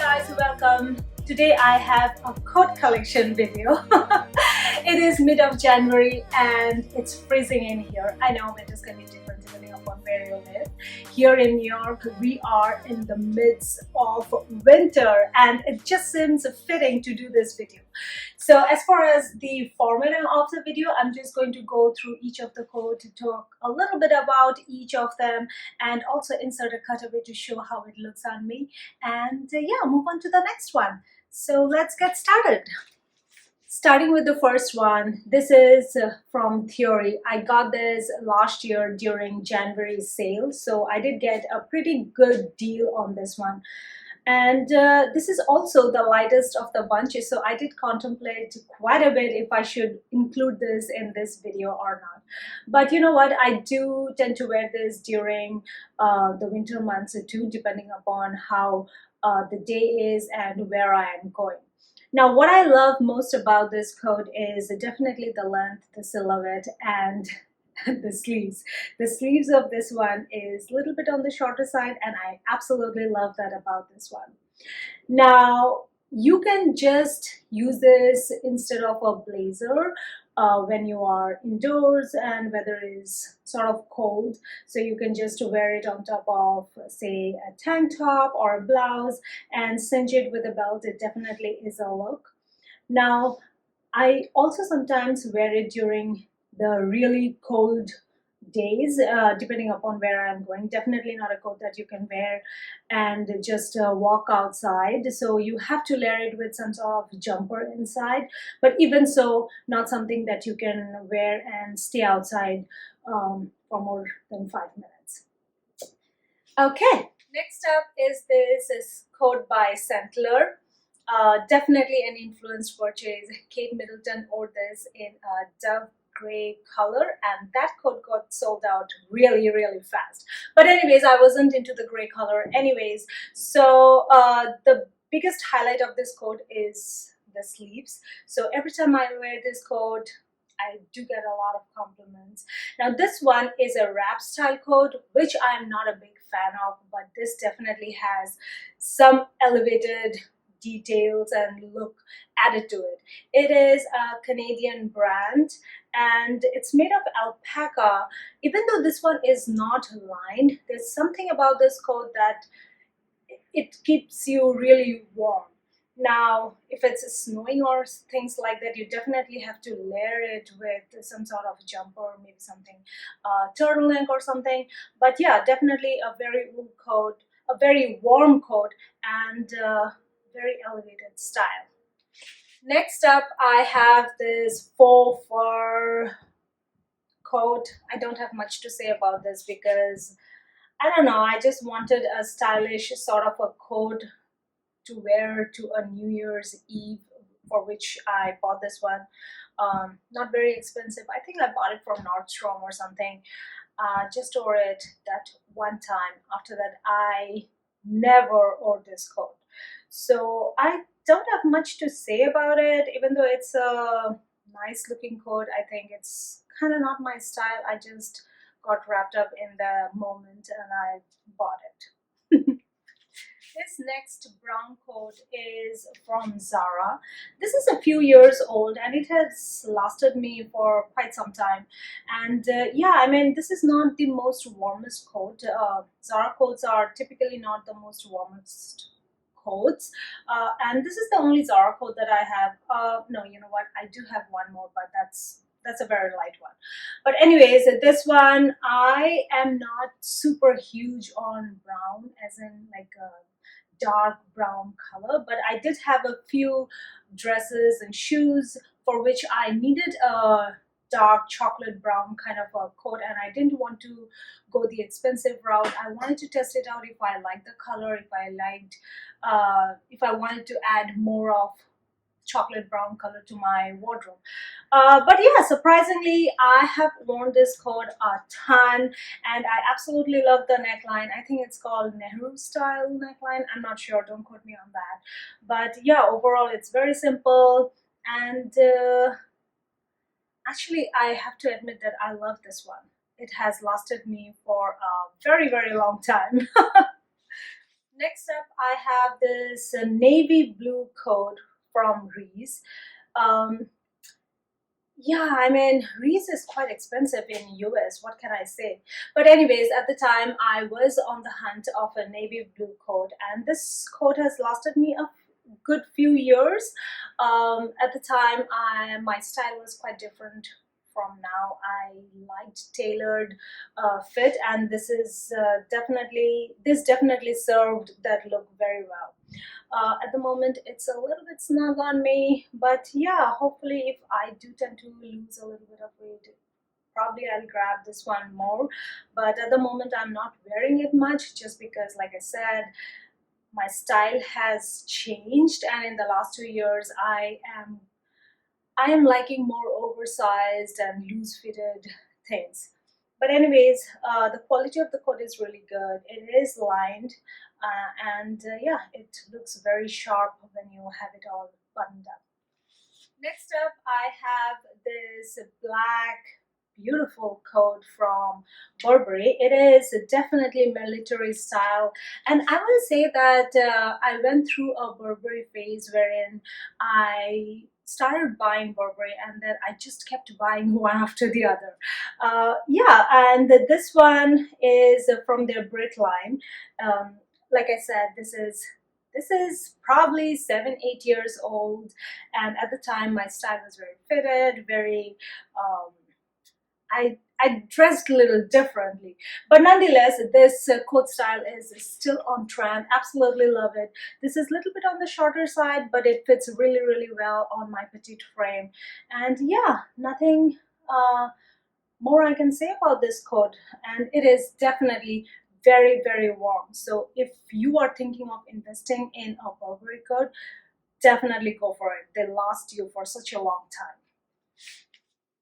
guys, welcome. Today I have a coat collection video. It is mid of January and it's freezing in here. I know it is going to be different depending upon where you live. Here in New York, we are in the midst of winter and it just seems fitting to do this video. So as far as the format of the video, I'm just going to go through each of the coat to talk a little bit about each of them and also insert a cutaway to show how it looks on me. And yeah, move on to the next one. So let's get started. Starting with the first one, this is from Theory. I got this last year during January sale, so I did get a pretty good deal on this one. And this is also the lightest of the bunch, so I did contemplate quite a bit if I should include this in this video or not. But you know what, I do tend to wear this during the winter months too, depending upon how the day is and where I am going. Now, what I love most about this coat is definitely the length, the silhouette, and the sleeves. The sleeves of this one is a little bit on the shorter side, and I absolutely love that about this one. Now, you can just use this instead of a blazer when you are indoors and weather is sort of cold, so you can just wear it on top of, say, a tank top or a blouse and cinch it with a belt. It definitely is a look. Now, I also sometimes wear it during the really cold days, depending upon where I'm going. Definitely not a coat that you can wear and just walk outside, so you have to layer it with some sort of jumper inside, but even so, not something that you can wear and stay outside for more than 5 minutes. Okay, next up is this coat by Sentaler. Definitely an influence purchase. Kate Middleton wore this in a dove gray color, and that coat got sold out really fast. But anyways, I wasn't into the gray color anyways, so the biggest highlight of this coat is the sleeves. So every time I wear this coat, I do get a lot of compliments. Now this one is a wrap style coat, which I'm not a big fan of, but this definitely has some elevated details and look added to it. It is a Canadian brand and it's made of alpaca. Even though this one is not lined, there's something about this coat that it keeps you really warm. Now, if it's snowing or things like that, you definitely have to layer it with some sort of jumper, maybe something turtleneck or something. But yeah, definitely a very warm coat, a very warm coat, and very elevated style. Next up, I have this faux fur coat. I don't have much to say about this because I don't know, I just wanted a stylish sort of a coat to wear to a New Year's Eve, for which I bought this one. Not very expensive. I think I bought it from Nordstrom or something. Just wore it that one time. After that, I never wore this coat. So I don't have much to say about it, even though it's a nice looking coat. I think it's kind of not my style. I just got wrapped up in the moment and I bought it. This next brown coat is from ZARA. This is a few years old and it has lasted me for quite some time. And yeah, I mean, this is not the most warmest coat. ZARA coats are typically not the most warmest coats, and this is the only ZARA coat that I have. No, you know what, I do have one more, but that's a very light one. But anyways, this one, I am not super huge on brown, as in like a dark brown color, but I did have a few dresses and shoes for which I needed a dark chocolate brown kind of a coat, and I didn't want to go the expensive route. I wanted to test it out if I liked the color, if I wanted to add more of chocolate brown color to my wardrobe. But yeah, surprisingly, I have worn this coat a ton and I absolutely love the neckline. I think it's called Nehru style neckline. I'm not sure, don't quote me on that. But yeah, overall it's very simple, and actually I have to admit that I love this one. It has lasted me for a very long time. Next up, I have this navy blue coat from Reese. Um, yeah, I mean, Reese is quite expensive in US. What can I say? But anyways, at the time, I was on the hunt of a navy blue coat, and this coat has lasted me a good few years. At the time, my style was quite different from now. I liked tailored fit, and this definitely served that look very well. At the moment, it's a little bit snug on me, but yeah, hopefully, if I do tend to lose a little bit of weight, probably I'll grab this one more. But at the moment, I'm not wearing it much just because, like I said, my style has changed, and in the last 2 years, I am liking more oversized and loose fitted things. But anyways, the quality of the coat is really good. It is lined, and yeah, it looks very sharp when you have it all buttoned up. Next up, I have this black beautiful coat from Burberry. It is definitely military style, and I will say that I went through a Burberry phase wherein I started buying Burberry and then I just kept buying one after the other. Yeah, and this one is from their Brit line. Like I said, this is probably 7, 8 years old, and at the time my style was very fitted, very I dressed a little differently, but nonetheless, this coat style is still on trend. Absolutely love it. This is a little bit on the shorter side, but it fits really, really well on my petite frame. And yeah, nothing more I can say about this coat. And it is definitely very, very warm. So if you are thinking of investing in a Burberry coat, definitely go for it. They last you for such a long time.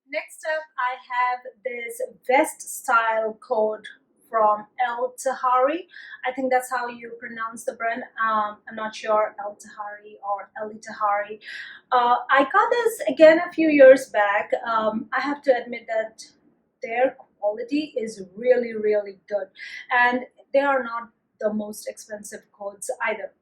Next up, I have this vest style coat from L. Tahari. I think that's how you pronounce the brand. I'm not sure, L. Tahari or Elie Tahari. I got this again a few years back. I have to admit that their quality is really, really good, and they are not the most expensive coats either.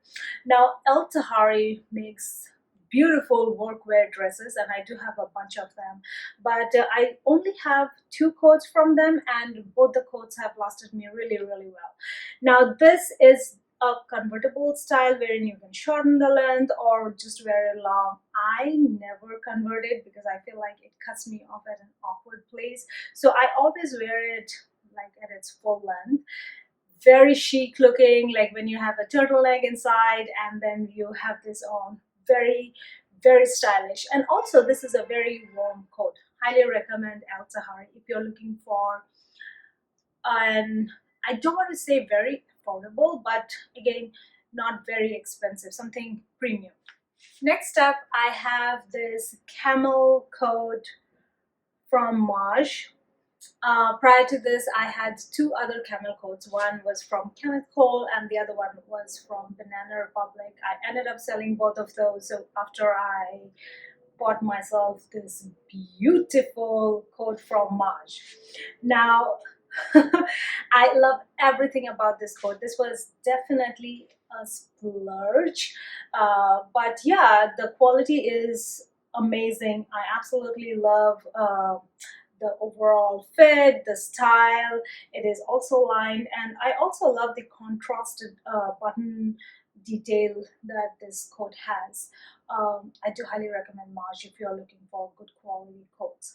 Now, El Tahari makes beautiful workwear dresses, and I do have a bunch of them, but I only have two coats from them, and both the coats have lasted me really, really well. Now, this is a convertible style wherein you can shorten the length or just wear it long. I never convert it because I feel like it cuts me off at an awkward place, so I always wear it like at its full length. Very chic looking, like when you have a turtleneck inside and then you have this on. Very, very stylish. And also, this is a very warm coat. Highly recommend El Tahari if you're looking for an, I don't want to say very affordable, but again, not very expensive, something premium. Next up, I have this camel coat from Mackage. Prior to this, I had two other camel coats. One was from Kenneth Cole and the other one was from Banana Republic. I ended up selling both of those so after I bought myself this beautiful coat from Mackage. Now, I love everything about this coat. This was definitely a splurge, but yeah, the quality is amazing. I absolutely love the overall fit, the style. It is also lined, and I also love the contrasted button detail that this coat has. I do highly recommend March if you're looking for good quality coats.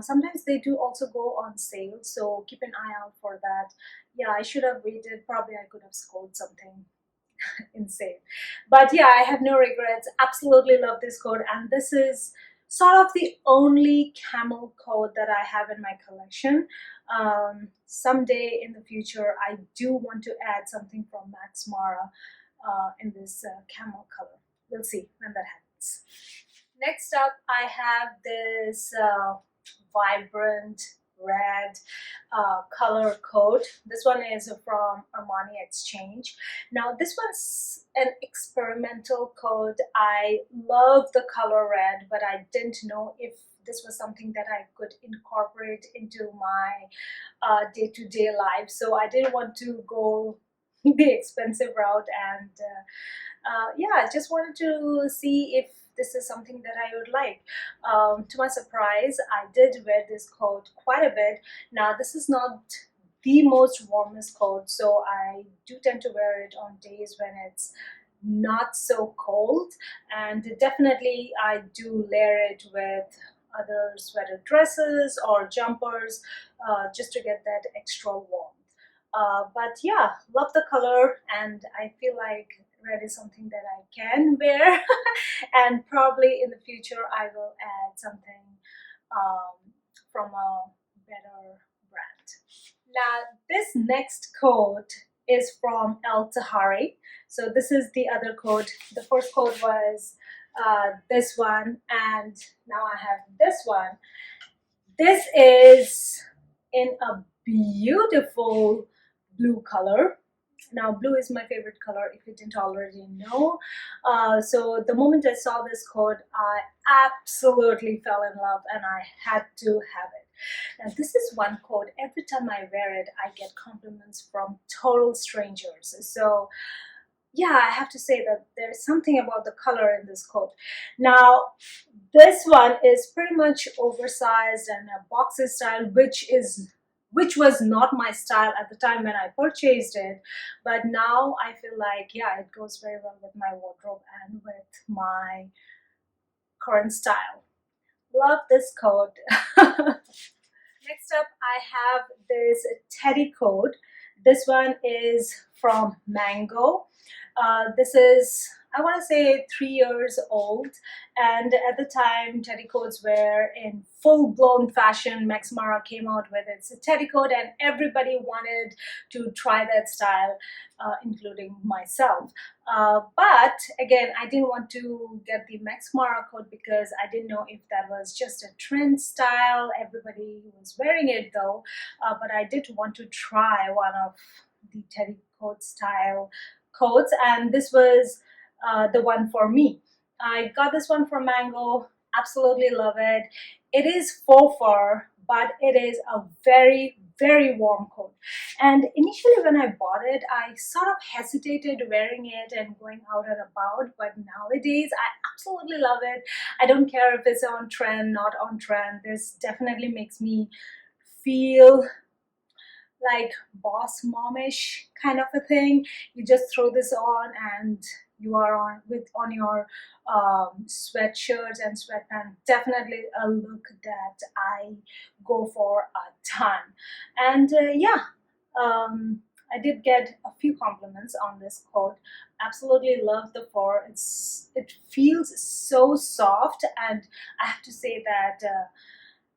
Sometimes they do also go on sale, so keep an eye out for that. Yeah, I should have waited. Probably I could have scored something insane. But yeah, I have no regrets. Absolutely love this coat, and this is sort of the only camel coat that I have in my collection. Someday in the future, I do want to add something from Max Mara in this camel color. We'll see when that happens. Next up, I have this vibrant red color coat. This one is from Armani Exchange. Now, this one's an experimental coat. I love the color red, but I didn't know if this was something that I could incorporate into my day-to-day life. So I didn't want to go the expensive route, and yeah, I just wanted to see if this is something that I would like. To my surprise, I did wear this coat quite a bit. Now, this is not the most warmest coat, so I do tend to wear it on days when it's not so cold, and definitely I do layer it with other sweater dresses or jumpers just to get that extra warmth. But yeah, love the color, and I feel like red is something that I can wear and probably in the future I will add something from a better brand. Now, this next coat is from Elie Tahari. So this is the other coat. The first coat was this one, and now I have this one. This is in a beautiful blue color. Now, blue is my favorite color, if you didn't already know. So the moment I saw this coat, I absolutely fell in love and I had to have it. Now, this is one coat, every time I wear it, I get compliments from total strangers. So yeah, I have to say that there's something about the color in this coat. Now, this one is pretty much oversized and a boxy style, which was not my style at the time when I purchased it, but now I feel like, yeah, it goes very well with my wardrobe and with my current style. Love this coat. Next up, I have this teddy coat. This one is from Mango. This is, I want to say, 3 years old, and at the time teddy coats were in full-blown fashion. Max Mara came out with its teddy coat and everybody wanted to try that style, including myself. But again, I didn't want to get the Max Mara coat because I didn't know if that was just a trend style. Everybody was wearing it though, but I did want to try one of the teddy coat style coats, and this was the one for me. I got this one from Mango, absolutely love it. It is faux fur, but it is a very, very warm coat. And initially when I bought it, I sort of hesitated wearing it and going out and about, but nowadays I absolutely love it. I don't care if it's on trend, not on trend. This definitely makes me feel like boss momish kind of a thing. You just throw this on and you are on your sweatshirts and sweatpants. Definitely a look that I go for a ton. And yeah, I did get a few compliments on this coat. Absolutely love the fur. It feels so soft, and I have to say that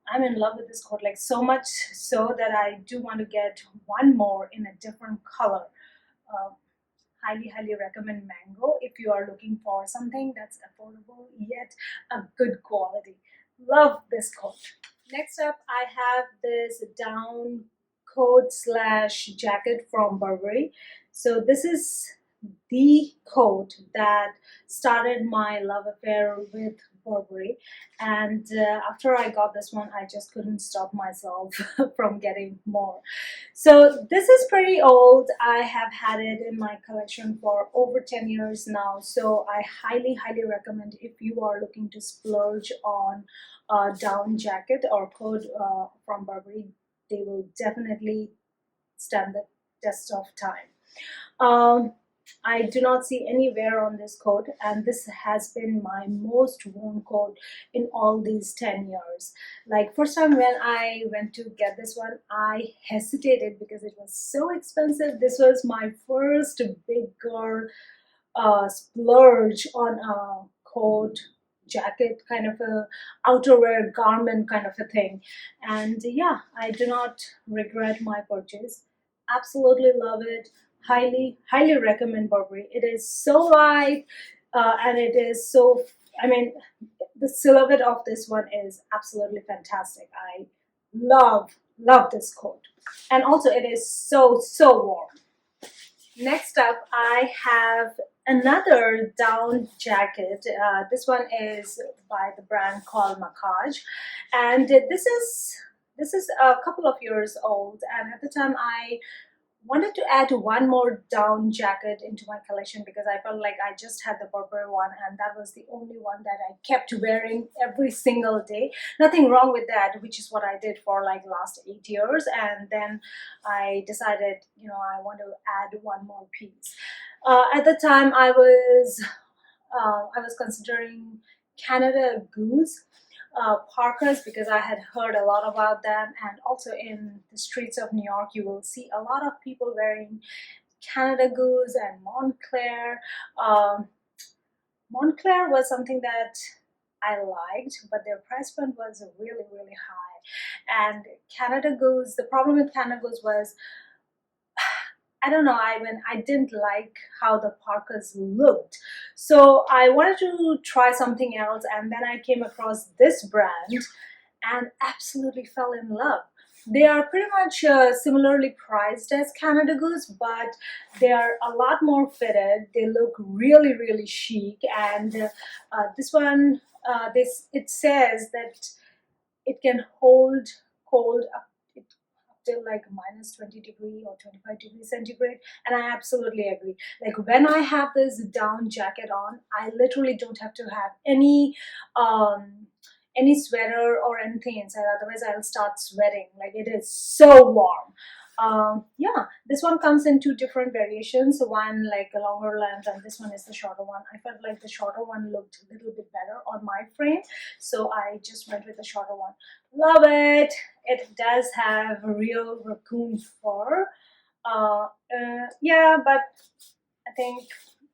I'm in love with this coat, like so much so that I do want to get one more in a different color. Highly recommend Mango if you are looking for something that's affordable yet a good quality. Love this coat. Next up, I have this down coat slash jacket from Burberry. So this is the coat that started my love affair with Burberry, and after I got this one, I just couldn't stop myself from getting more. So this is pretty old. I have had it in my collection for over 10 years now, so I highly recommend if you are looking to splurge on a down jacket or coat from Burberry. They will definitely stand the test of time. I do not see any wear on this coat, and this has been my most worn coat in all these 10 years. Like, first time when I went to get this one, I hesitated because it was so expensive. This was my first big girl splurge on a coat, jacket, kind of a outerwear garment kind of a thing. And yeah, I do not regret my purchase. Absolutely love it. Highly recommend Burberry. It is so light, and it is so, I mean, the silhouette of this one is absolutely fantastic. I love this coat, and also it is so warm. Next up, I have another down jacket. This one is by the brand called Mackage, and this is a couple of years old, and at the time I wanted to add one more down jacket into my collection because I felt like I just had the Burberry one and that was the only one that I kept wearing every single day. Nothing wrong with that, which is what I did for like last 8 years. And then I decided, I want to add one more piece. At the time, I was considering Canada Goose parkas because I had heard a lot about them, and also in the streets of New York, you will see a lot of people wearing Canada Goose and Montclair. Um, Montclair was something that I liked, but their price point was really, really high. And Canada Goose, the problem with Canada Goose was I don't know, I didn't like how the parkas looked. So I wanted to try something else, and then I came across this brand and absolutely fell in love. They are pretty much similarly priced as Canada Goose, but they are a lot more fitted. They look really, really chic, and this one, it says that it can hold cold up till like minus 20 degree or 25 degrees centigrade, and I absolutely agree. Like when I have this down jacket on, I literally don't have to have um any sweater or anything inside, otherwise I'll start sweating. Like it is so warm. Yeah, this one comes in two different variations, one like a longer length and this one is the shorter one. I felt like the shorter one looked a little bit better on my frame, so I just went with the shorter one. Love it. It does have real raccoon fur. Yeah, but I think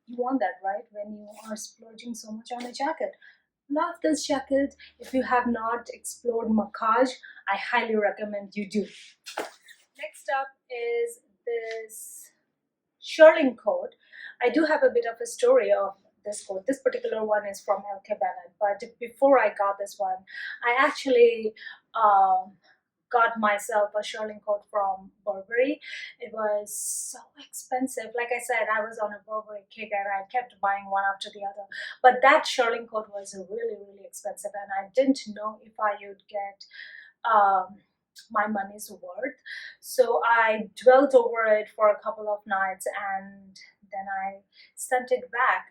you want that, right? When you are splurging so much on a jacket. Love this jacket. If you have not explored Mackage, I highly recommend you do. Next up is this shearling coat. I do have a bit of a story of this coat. This particular one is from L.K.Bennett, but before I got this one, I actually um, got myself a shearling coat from Burberry. It was so expensive. Like I said, I was on a Burberry kick and I kept buying one after the other. But that shearling coat was really, really expensive, and I didn't know if I would get um, my money's worth. So I dwelt over it for a couple of nights and then I sent it back.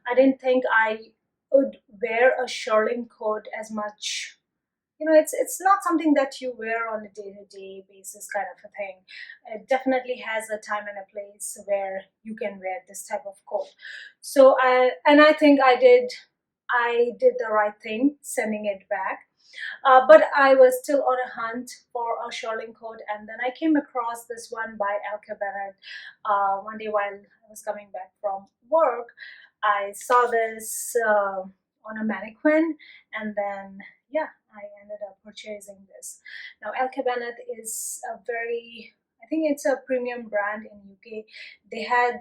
I didn't think I would wear a shearling coat as much. It's not something that you wear on a day-to-day basis kind of a thing. It definitely has a time and a place where you can wear this type of coat. So I think I did the right thing sending it back. But I was still on a hunt for a shearling coat, and then I came across this one by L.K.Bennett. One day while I was coming back from work, I saw this on a mannequin, and then yeah, I ended up purchasing this. Now L.K.Bennett is a very, I think it's a premium brand in UK. They had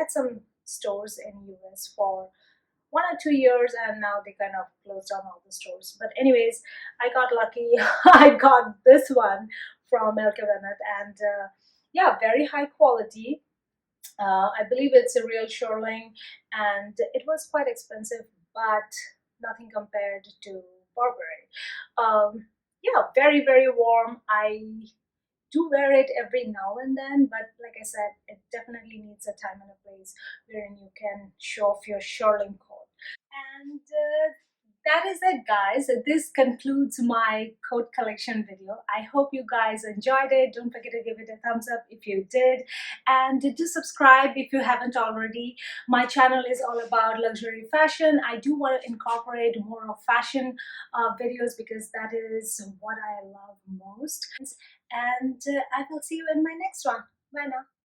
some stores in US for 1 or 2 years, and now they kind of closed down all the stores. But anyways, I got lucky. I got this one from L.K.Bennett, and yeah, very high quality. I believe it's a real shearling, and it was quite expensive, but nothing compared to Burberry. Yeah, very, very warm. I do wear it every now and then, but like I said, it definitely needs a time and a place wherein you can show off your shearling coat. And that is it, guys. This concludes my coat collection video. I hope you guys enjoyed it. Don't forget to give it a thumbs up if you did, and do subscribe if you haven't already. My channel is all about luxury fashion. I do want to incorporate more of fashion videos because that is what I love most. And I will see you in my next one. Bye now.